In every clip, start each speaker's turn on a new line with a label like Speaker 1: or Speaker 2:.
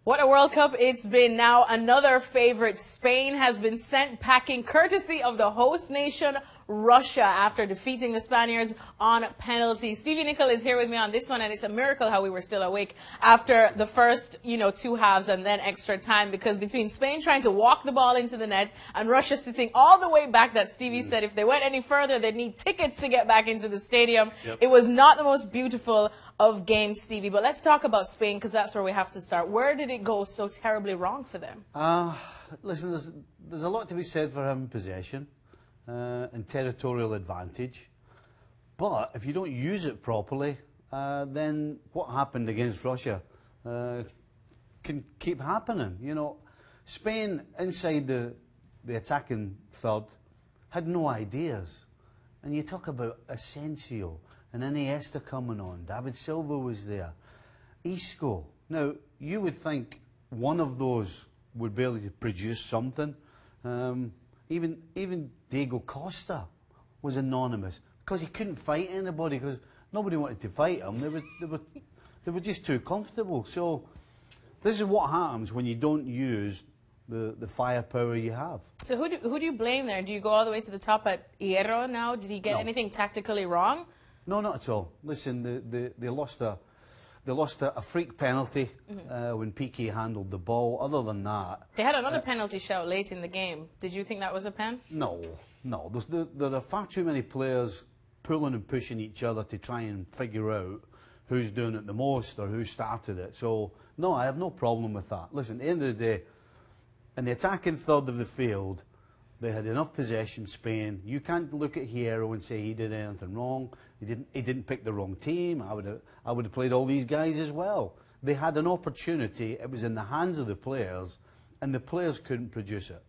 Speaker 1: What a World Cup it's been. Now another favorite, Spain, has been sent packing courtesy of the host nation, Russia, after defeating the Spaniards on penalties. Stevie Nicol is here with me on this one, and it's a miracle how we were still awake after the first, two halves and then extra time, because between Spain trying to walk the ball into the net and Russia sitting all the way back, that Stevie said if they went any further, they'd need tickets to get back into the stadium. Yep. It was not the most beautiful of games, Stevie, but let's talk about Spain, because that's where we have to start. Where did it go so terribly wrong for them?
Speaker 2: Listen, there's a lot to be said for having possession and territorial advantage, but if you don't use it properly, then what happened against Russia can keep happening. Spain inside the attacking third had no ideas, and you talk about Asensio and Iniesta coming on. David Silva was there. Isco. Now, you would think one of those would be able to produce something. Even Diego Costa was anonymous because he couldn't fight anybody, because nobody wanted to fight him. They were just too comfortable. So this is what happens when you don't use the firepower you have. So
Speaker 1: who do you blame there? Do you go all the way to the top at Hierro now? Did he get anything tactically wrong?
Speaker 2: No, not at all. Listen, they lost a freak penalty when Piqué handled the ball. Other than that,
Speaker 1: they had another penalty shout late in the game. Did you think that was a pen?
Speaker 2: No. There are far too many players pulling and pushing each other to try and figure out who's doing it the most or who started it. So no, I have no problem with that. Listen, at the end of the day, in the attacking third of the field, they had enough possession, Spain. You can't look at Hierro and say he did anything wrong. He didn't pick the wrong team. I would have played all these guys as well. They had an opportunity. It was in the hands of the players, and the players couldn't produce it.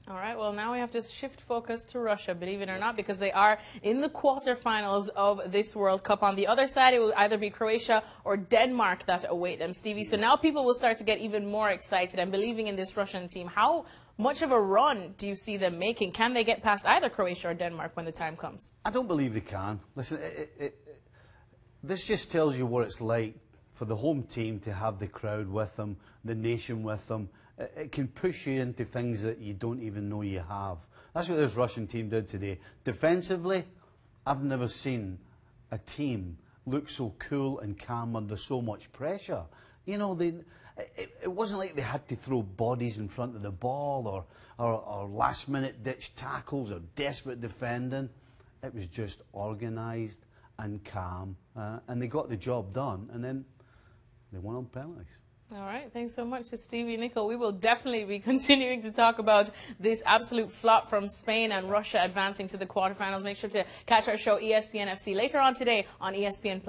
Speaker 1: All right, well, now we have to shift focus to Russia, believe it or not, because they are in the quarterfinals of this World Cup. On the other side, it will either be Croatia or Denmark that await them, Stevie. So now people will start to get even more excited and believing in this Russian team. How much of a run do you see them making? Can they get past either Croatia or Denmark when the time comes?
Speaker 2: I don't believe they can. Listen, this just tells you what it's like for the home team to have the crowd with them, the nation with them. It can push you into things that you don't even know you have. That's what this Russian team did today. Defensively, I've never seen a team look so cool and calm under so much pressure. It wasn't like they had to throw bodies in front of the ball or last-minute ditch tackles or desperate defending. It was just organised and calm, and they got the job done, and then they won on penalties.
Speaker 1: All right, thanks so much to Stevie Nicol. We will definitely be continuing to talk about this absolute flop from Spain and Russia advancing to the quarterfinals. Make sure to catch our show ESPN FC later on today on ESPN+.